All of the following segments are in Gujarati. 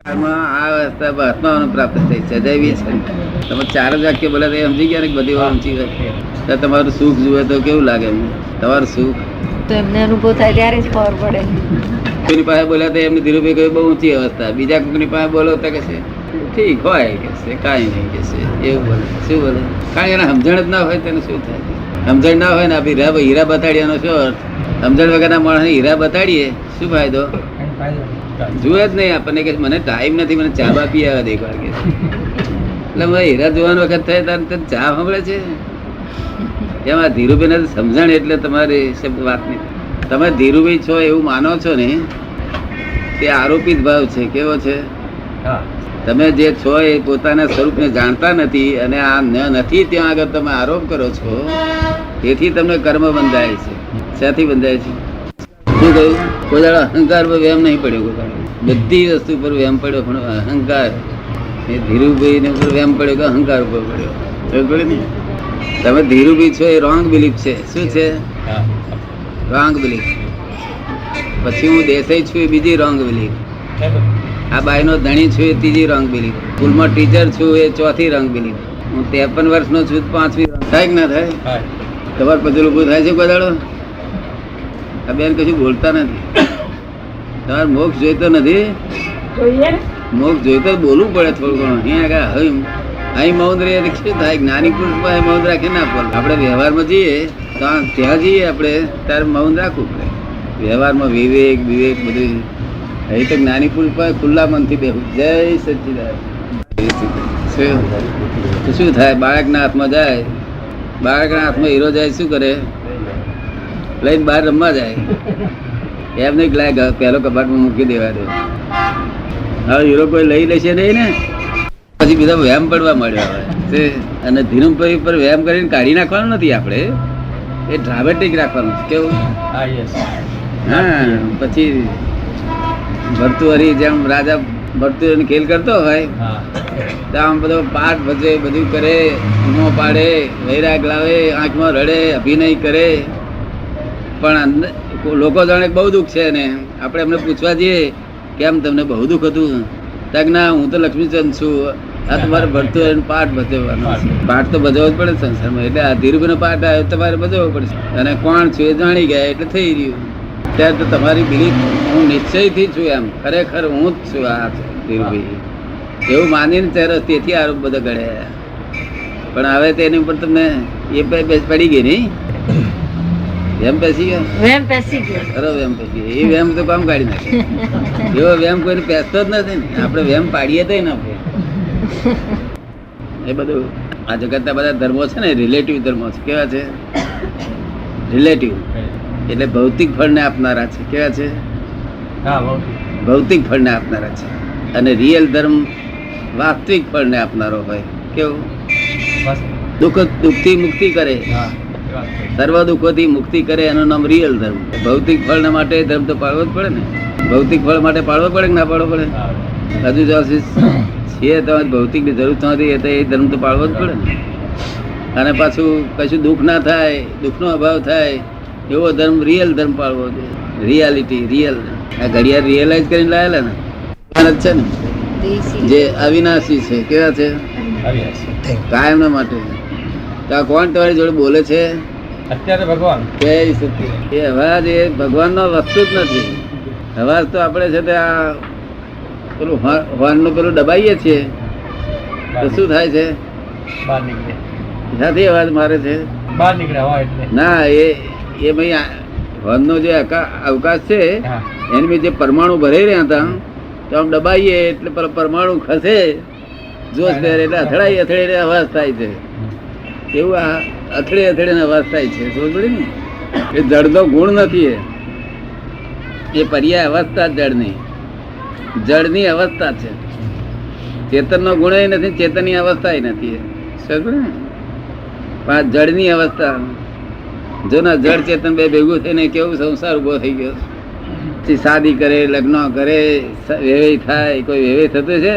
આ અવસ્થા આત્માઓને પ્રાપ્ત થઈ સજાવી છે. તમે ચાર જ વાક્ય બોલે તો સમજી ગયા ને બધી વાર ઊંચી તો તમારું સુખ જુએ તો કેવું લાગે? તમારું સુખ તો એમને અનુભવ થાય ત્યારે જ ખબર પડે. કોઈની પાસે બોલ્યા તો એમની ધીરુભાઈ કહ્યું બહુ ઊંચી અવસ્થા. બીજા કોઈની પાસે બોલો તો કે છે ઠીક હોય કે છે કાંઈ નહીં કે છે એવું બોલે. શું બોલે? કારણ કે એને સમજણ જ ના હોય તેને શું થાય? સમજણ ના હોય ને આપી હીરા બતાડ્યાનો શું અર્થ? સમજણ વગરના માણસને હીરા બતાડીએ શું ફાયદો? જુએ જ નહીં આપણને કે મને ટાઈમ નથી, મને ચા બા પી આવે એક વાર કે એટલે મને હીરા જોવાનો વખત થાય ત્યારે ચા સાંભળે છે. એમાં ધીરુભાઈ ને સમજણ એટલે તમારી શબ્દ વાત નહીં. તમે ધીરુભાઈ છો એવું માનો છો ને તે આરોપિત ભાવ છે. કેવો છે? તમે જે છો એ પોતાના સ્વરૂપને જાણતા નથી અને આ નથી ત્યાં આગળ તમે આરોપ કરો છો. તેથી તમને કર્મ બંધાય છે. શાથી બંધાય છે? શું કહ્યું? કોઈ દાડો અહંકાર પર વેમ નહીં પડ્યો. કોઈ દાડો બધી વસ્તુ પર વેમ પડ્યો પણ અહંકાર એ ધીરુભાઈ ને ઉપર વેમ પડ્યો કે અહંકાર ઉપર પડ્યો? પડે ને. તમે ધીરુભાઈ છો એ રોંગ બિલીફ છે. શું છે? Wrong belief. પછી હું દેસાઈ છું એ બીજી રોંગ બિલીફ. આ બાઈનો ધણી છું એ ત્રીજી રોંગ બિલીફ. સ્કૂલમાં ટીચર છું એ ચોથી રોંગ બિલીફ. હું 53 વર્ષનો છું 5મી. થાય કે ના થાય? તમારે બધું ઉભું થાય છે કોઈ દાડો? આ બેન કશું બોલતા નથી. તમારે મોક્ષ જોઈતો નથી? મોક્ષ જોઈતો બોલવું પડે થોડું ઘણું. અહીંયા હવે અહીં મૌન રહીએ શું થાય? જ્ઞાની પુરુષમાં મૌન રાખી ના પડે. આપણે વ્યવહારમાં જઈએ તો ત્યાં જઈએ આપણે ત્યારે મૌન રાખવું પડે. વ્યવહારમાં વિવેક વિવેક બધું. અહીં તો જ્ઞાની પુરુષ પાસે ખુલ્લા મનથી બેહું. જય સચ્ચિદાનંદ. શું થાય? બાળકના હાથમાં જાય. બાળકના હાથમાં હીરો જાય શું કરે? લઈને બહાર રમવા જાય. એમ નહીં લાગે પહેલો કબાટમાં મૂકી દેવા દે. હવે હીરો કોઈ લઈ લેશે નહીં ને પછી બીજા વ્યાયામ પડવા મળ્યો હવે. અને ધીરુભાઈ પર વ્યાયામ કરીને કાઢી નાખવાનું નથી આપણે. એ ડ્રામેટિક રાખવાનું. કેવું? હા. પછી ભર્તુહરી જેમ રાજા ભર્તુહરી ખેલ કરતો હોય તો આમ બધો પાઠ ભજે બધું કરે, ઊંઘો પાડે, વૈરાગ લાવે, આંખમાં રડે, અભિનય કરે. પણ લોકો જાણે બહુ દુઃખ છે ને આપણે એમને પૂછવા જઈએ કેમ તમને બહુ દુઃખ હતું? તક ના હું તો લક્ષ્મીચંદ છું. આ તમારે ભરતું પાઠ ભજવવાનો. પાઠ તો ભજવવો જ પડે સંસારમાં. એટલે આ ધીરુભાઈનો પાઠ આવ્યો તમારે ભજવવો પડશે. અને કોણ છું એ જાણી ગયા એટલે થઈ રહ્યું. ત્યારે તો તમારી બિલીફ હું નિશ્ચયથી છું એમ ખરેખર હું જ છું આ ધીરુભાઈ એવું માનીને ત્યારે તેથી આરોપ બધા ગળ્યા. પણ હવે તેની ઉપર તમને એ પડી ગઈ નહીં? વેમ પેસી ગયો. વેમ પેસી ગયો. ખરો વેમ પેસી ગયો. એ વેમ તો કામ કાઢી નાખે. એવો વેમ કોઈને પેસતો જ નથી ને. આપણે વેમ પાડીએ તો ને આપણે એ બધું આ જગતના બધા ધર્મો છે ને રિલેટિવ ધર્મો છે. કેવા છે? રિલેટિવ એટલે ભૌતિક ફળને આપનારા છે. કેવા છે? ભૌતિક ફળને આપનારા છે. અને રિયલ ધર્મ વાસ્તવિક ફળને આપનારો હોય. કેવું? દુઃખથી મુક્તિ કરે, સર્વ દુઃખોથી મુક્તિ કરે એનું નામ રિયલ ધર્મ. ભૌતિક ફળ માટે ધર્મ તો પાળવો જ પડે ને. ભૌતિક ફળ માટે પાળવો પડે કે ના પાડવો પડે? હજુ જો છીએ તો ભૌતિકની જરૂર નથી એ તો એ ધર્મ તો પાળવો જ પડે ને. અને પાછું કશું દુઃખ ના થાય, દુઃખનો અભાવ થાય એવો ધર્મ રિયલ ધર્મ પાળવો જોઈએ. Reality real. આ ઘડિયાળ રિયલાઇઝ કરીને લાયેલા ને છે ને જે અવિનાશી છે. કેવા છે? કાયમ ના માટે. કોણ તમારી જોડે બોલે છે અત્યારે? ભગવાન. જય સત્ય. એ અવાજ એ ભગવાનનો વસ્તુ જ નથી. અવાજ તો આપણે છે તે આ પેલું હોર્નનું પેલું દબાઈએ છીએ તો શું થાય છે? સાથે અવાજ મારે છે બહાર નીકળે ના. એ ભાઈ હોર્નનો જે અવકાશ છે એની જે પરમાણુ ભરાઈ રહ્યા હતા તો આમ દબાઈએ એટલે પરમાણુ ખસે જોશ પહેરે એટલે અથડાઈ અથડાઈને અવાજ થાય છે. એવું આ અથડે અથડે અવાજ થાય છે. સમજ પડી ને? એ જડનો ગુણ નથી. એ પર્યાય અવસ્થા જડની. જડની અવસ્થા છે. ચેતનનો ગુણ નથી, ચેતનની અવસ્થા નથી. સમજ પડી ને? પણ જડની અવસ્થા જો ના જડ ચેતન બે ભેગું થઈને કેવું સંસાર ઉભો થઈ ગયો. પછી શાદી કરે, લગ્ન કરે, વેવાય થાય. કોઈ વેવાય થતું છે?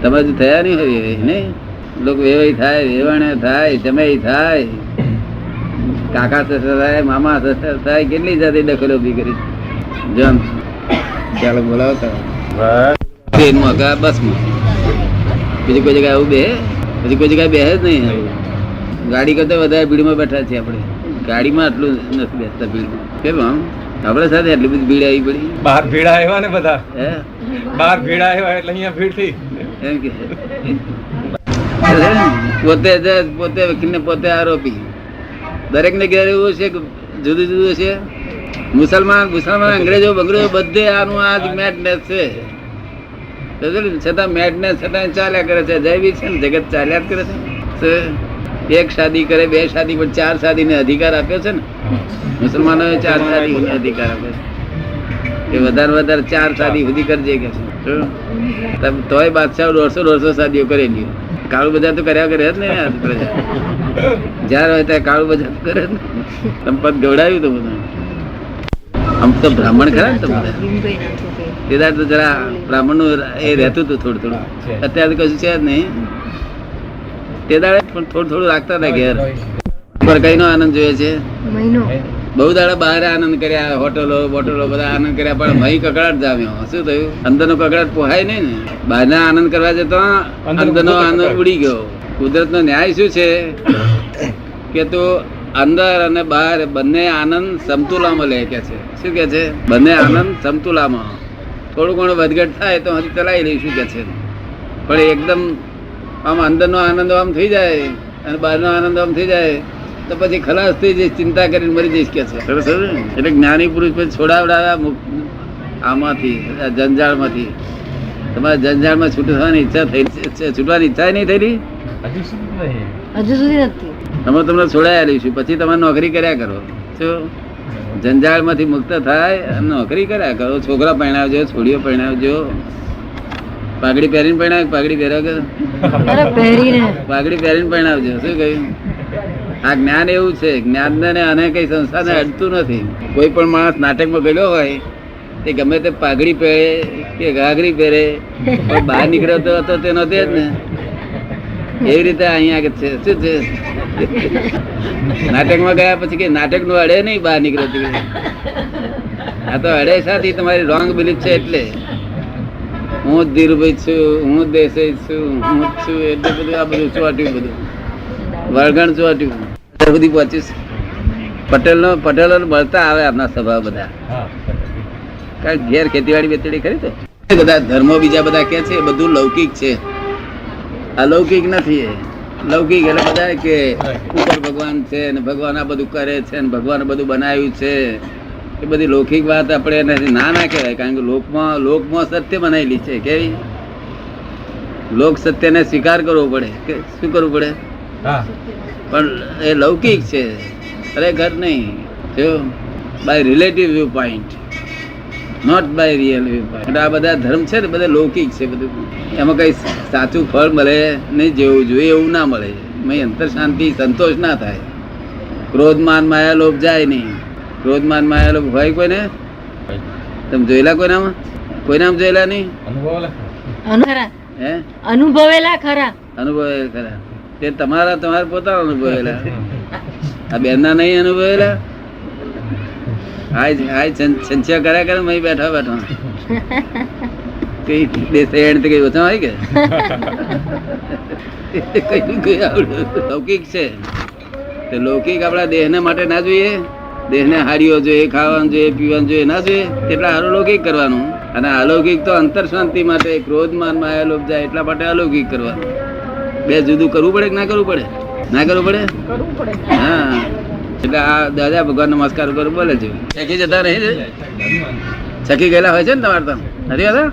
તમે જ થયા નહીં હોય વેવાય નહીં? લોકો વેવાય થાય, વેવાણે થાય, જમાઈ થાય, કાકા સસરા થાય, મામા સસરા થાય, કેટલી જાતે દખલો ઉભી કરી. જમ ચાલો બોલાવો. ટ્રેનમાં કે બસમાં, બીજી કોઈ જગ્યાએ આવું બે, પછી કોઈ જગ્યાએ બેસે જ નહીં. ગાડી કરતા વધારે ભીડમાં બેઠા છીએ આપણે. ગાડીમાં આટલું નથી બેસતા ભીડમાં. કેમ આમ આપડે સાથે એટલી બધી ભીડ આવી પડી. બહાર ભીડ આવ્યા ને બધા, હે બહાર ભીડ આવ્યા એટલે અહીંયા ભીડ થઈ. એમ કે પોતે પોતે વકીલને પોતે આરોપી. દરેક ને ઘેર એવું છે કે જુદું જુદું છે. મુસલમાન અંગ્રેજો બંગ્રેજો બધે આનું આ મેડનેસ છે. છતાં મેડનેસ છતાં ચાલ્યા કરે છે. જૈવિક છે ને જગત ચાલ્યા જ કરે છે. એક શાદી કરે, બે શાદી, પણ 4 શાદી ને અધિકાર આપ્યો છે ને મુસલમાનો. 4 શાદી અધિકાર આપ્યો છે. વધારે 4 શાદી સુધી કરજે કે છે. તોય બાદશાહ 150 શાદીઓ કરેલી. કાળું બજાર તો કર્યા કરે જ ને. જયારે હોય ત્યારે કાળું બજાર કરે જ ને. સંપત ગવડાવ્યું તો બધું. આમ તો બ્રાહ્મણ ખરા ને તમે તે દાડ તો જરા બ્રાહ્મણ નું એ રહેતું હતું થોડું. અત્યારે તો કશું છે જ નહીં. તે દાડે પણ થોડું રાખતા હતા ઘેર. પર કઈ નો આનંદ જોઈએ છે. બહુ દાડા બહાર આનંદ કર્યા, હોટલો બોટલો બધા આનંદ કર્યા, પણ મહી કકડાટ જામ્યો. શું થયું? અંદર નો કકડાટ પોહાય નહીં ને. બહાર ના આનંદ કરવા જતો અંદર નો આનંદ ઉડી ગયો. કુદરત નો ન્યાય શું છે કે તું અંદર અને બહાર બંને આનંદ સમતુલામાં લે કે છે. શું કે છે? બંને આનંદ સમતુલામાં. થોડું ઘણું વધઘટ થાય તો હજી ચલાવી લઈશું કે છે. પણ એકદમ આમ અંદર નો આનંદ આમ થઈ જાય અને બહાર નો આનંદ આમ થઈ જાય તો પછી ખલાસ થઈ જઈશ, ચિંતા કરીને મરી જઈશ કે છે. એટલે જ્ઞાની પુરુષ પછી છોડાવડાવ્યા આમાંથી, જંજાળમાંથી. તમારે જંજાળમાં છૂટવાની ઈચ્છા થઈ, છૂટવાની ઈચ્છા નહીં થયેલી હજુ સુધી નથી. અમે તમને છોડાયા લઈશું, પછી તમે નોકરી કર્યા કરો. શું જંજાળ માંથી મુક્ત થાય અને નોકરી કર્યા કરો. છોકરા પરણાવજો, છોડીઓ પરણાવજો. પાઘડી પહેરીને પરણાવ, પાઘડી પહેરાવ, પાઘડી પહેરીને પરણાવજો. શું કહ્યું? આ જ્ઞાન એવું છે. જ્ઞાન ને અને કઈ સંસ્થાને અડતું નથી. કોઈ પણ માણસ નાટકમાં ગયેલો હોય તે ગમે તે પાઘડી પહેરે કે ઘાઘરી પહેરે, પણ બહાર નીકળ્યો તો તેનો તે જ ને. એવી રીતે અહીંયા છે. શું છે? નાટકમાં ગયા પછી કે નાટક નું અડે નહીં, બહાર નીકળ્યો. આ તો અડે સાથી તમારી રોંગ બિલીફ છે. એટલે હું જ ધીરુભાઈ છું, હું જ દેસાઈ છું, હું જ છું, એટલે બધું આ બધું ચોટ્યું, બધું વળગણ ચોટ્યું. સુધી પહોંચીશ. પટેલો મળતા આવે આપના સ્વભાવ બધા. કારણ ઘેર ખેતીવાડી બેતડી ખરી તો બધા ધર્મો બીજા બધા કે છે બધું લૌકિક છે. અલૌકિક નથી. લૌકિક એટલે બધા કે ઉપર ભગવાન છે ને ભગવાન આ બધું કરે છે ને ભગવાન બધું બનાવ્યું છે. એ બધી લૌકિક વાત આપણે ના કહેવાય. કારણ કે લોકમાં સત્ય બનાવેલી છે. કેવી? લોક સત્યને સ્વીકાર કરવો પડે. શું કરવું પડે? પણ એ લૌકિક છે, ખરેખર નહીં. જો by relative viewpoint, not by real viewpoint. આ બધા ધર્મ છે ને બધા લૌકિક છે. બધું એમાં કઈ સાચું ફળ મળે નહીં, જેવું જોઈએ એવું ના મળે. અંતર શાંતિ સંતોષ ના થાય. ક્રોધ માન માયા લોભ જાય નહીં. ક્રોધ માન માયા લોભ હોય કોઈને? તમે જોયેલા કોઈનામાં? કોઈનામાં જોયેલા નહીં? અનુભવેલા ખરા. અનુભવેલા ખરા. તે તમારા પોતાના અનુભવેલા. આ બેન ના નહીં અનુભવેલા. સંચય કર્યા કરે મય બેઠા કઈ દેસાઈ કઈ ઓછા હોય કે લૌકિક છે. લૌકિક આપડા દેહ ને માટે ના જોઈએ. દેહ ને હારીઓ જોઈએ, ખાવાનું જોઈએ, પીવાનું જોઈએ, ના જોઈએ. એટલા સારું લૌકિક કરવાનું. અને અલૌકિક તો અંતર શાંતિ માટે, ક્રોધ માન માયા લોભ જાય એટલા માટે અલૌકિક કરવાનું. બે જુદું કરવું પડે કે ના કરવું પડે? ના કરવું પડે. હા, એટલે આ દાદા ભગવાન નમસ્કાર ઉપર બોલે છે. ચકી જતા નહીં, ચકી ગયેલા હોય છે ને તમારે? તો નથી હોતા?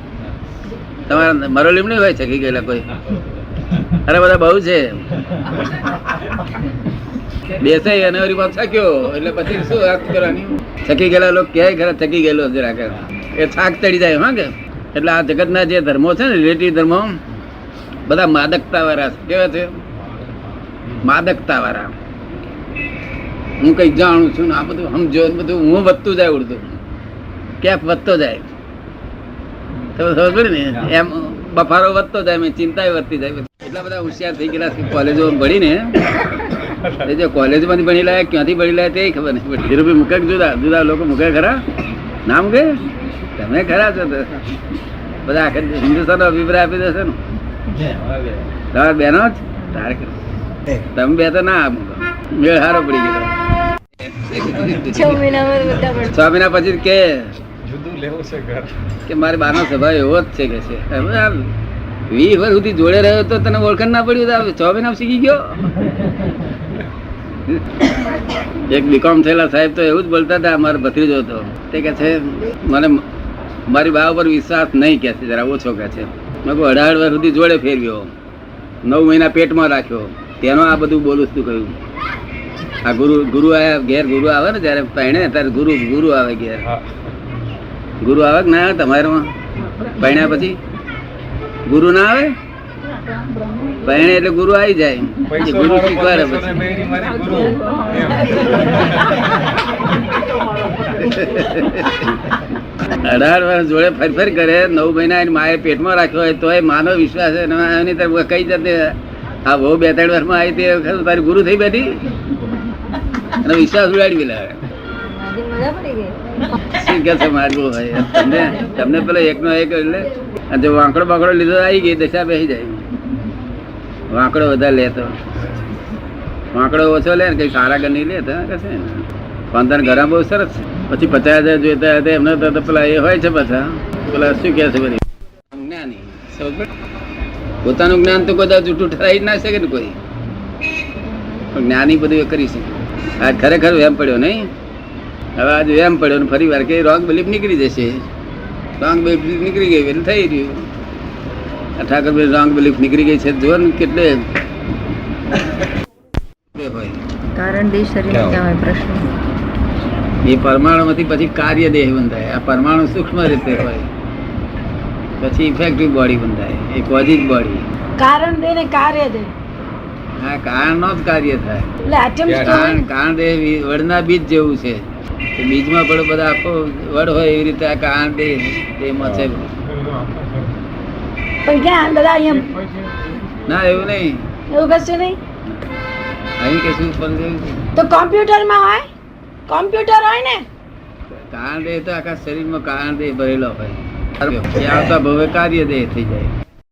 તમારા મરોલીમ નહીં હોય ચકી ગયેલા કોઈ? અરે બધા બહુ છે. બેસાઈ અને છક્યો એટલે પછી શું વાત કરવાની? ચકી ગયેલા લોકો ક્યાંય ખરા ચકી ગયેલો જરા કરે એ થાક ચડી જાય. હા કે એટલે આ જગતના જે ધર્મો છે ને, રિલેટિવ ધર્મો, બધા માદકતા વાળા. કેવા છે? માદકતા વાળા. હું કઈ જાણું છું ને આ બધું સમજો, બધું હું વધતું જાય, ઉડતું ક્યાંક વધતો જાય. ખબર ને? એમ બફારો વધતો જાય, મેં ચિંતા વધતી જાય. એટલા બધા હોશિયાર થઈ ગયેલા કોલેજો ભણીને. એ જે કોલેજ માંથી ભણી લાયા, ક્યાંથી ભણી લાયા તે ખબર નહીં. ધીરુભાઈ મૂકે જુદા જુદા લોકો મૂકે ખરા? ના મૂકે? તમે ખરા છો બધા આખા હિન્દુસ્તાનનો અભિપ્રાય આપી દેશે ને. તમારા બહેનો જ તારે કે તમે બે તો ના આપો. મેળ હારો પડી ગયો. 6 મહિનામાં બધા પણ 6 મહિના પછી કે જુદું લેવું છે ઘર. કે મારી બાનો સ્વભાવ એવો જ છે કે છે. હવે આ 20 વર્ષ સુધી જોડે રહ્યો તો તને ઓળખાણ ના પડ્યું તો 6 મહિના શીખી ગયો. એક બીકોમ થયેલા સાહેબ તો એવું જ બોલતા હતા. મારો ભત્રીજો હતો તે કે છે મને મારી બા ઉપર વિશ્વાસ નહીં કે છે, જરા ઓછો કે છે. મેં કહું 18 વર્ષ સુધી જોડે ફેરવ્યો, 9 મહિના પેટમાં રાખ્યો, તેનો આ બધું બોલું શું કહ્યું. આ ગુરુ આયા ઘેર, ગુરુ આવે ને જયારે પહેણે ત્યારે ગુરુ આવે ઘેર. હા. ગુરુ આવે કે ના આવે તમારામાં? પહેણ્યા પછી ગુરુ ના આવે? પહેણે એટલે ગુરુ આવી જાય. એ પૈસો ગુરુ મારો શીખવાડે પૈસો ને પછી. બેડી મારી ગુરુ. એમ. 18 વર્ષ જોડે ફર કરે, 9 મહિના એની માએ પેટમાં રાખ્યો હોય તો એ માનો વિશ્વાસ છે. એની તરફ કઈ જતે આ બહુ 2-3 વર્ષમાં આવી તે વખત તારી ગુરુ થઈ બેઠી અને વિશ્વાસ ઉડાડી પેલા. આજે મજા પડી ગઈ. શું કે છે મારવું હોય તમને પેલો એકનો એક એટલે જો વાંકડો બાંકડો લીધો આવી ગઈ દશા બેસી જાય. વાંકડો વધારે લે તો વાંકડો ઓછો લે ને કઈ સારા ગણી લે તો કશે પાંતર ઘરમાં બહુ સરસ છે. પછી 50,000 જોઈતા હતા એમને તો પેલા એ હોય છે પાછા પેલા શું કે છે બધી જ્ઞાની સમજ પડી? પોતાનું જ્ઞાન તો બધા જૂઠું ઠરાઈ જ ના શકે ને કોઈ, પણ જ્ઞાની બધું એ કરી શકે. આ ખરેખર વેમ પડ્યો નહીં. હવે આજ વેમ પડ્યો ને ફરી વાર કે રોંગ બિલીફ નીકળી જશે. રોંગ બિલીફ નીકળી ગઈ એટલે થઈ રહ્યું. આ ઠાકરભાઈ રોંગ બિલીફ નીકળી ગઈ છે જો ને કેટલે હોય. કારણ દેહ શરીર ક્યાં હોય પ્રશ્ન. એ પરમાણુ માંથી પછી કાર્ય દેહ બંધાય. આ પરમાણુ સૂક્ષ્મ રીતે હોય, પછી ઇફેક્ટિવ બોડી બંધાય. એ કોઝિક બોડી. કારણ દેહ ને કાર્ય દેહ હા, કારણ નો જ કાર્ય થાય. એટલે એટમ્સ તો કારણ દેહ વડના બીજ જેવું છે. કે બીજમાં પણ બધા આખો વડ હોય એવી રીતે આ કારણ દેહ એમાં છે. પણ ક્યાં દાદા અહીંયા ના એવું નહીં, એવું કશું નહીં. અહીં કશું પણ જેવું છે. તો કોમ્પ્યુટરમાં હોય, કોમ્પ્યુટર હોય ને કારણ દેહ તો આખા શરીરમાં કારણ દેહ ભરેલો હોય. એ આવતા ભવે કાર્ય દેહ થઈ જાય.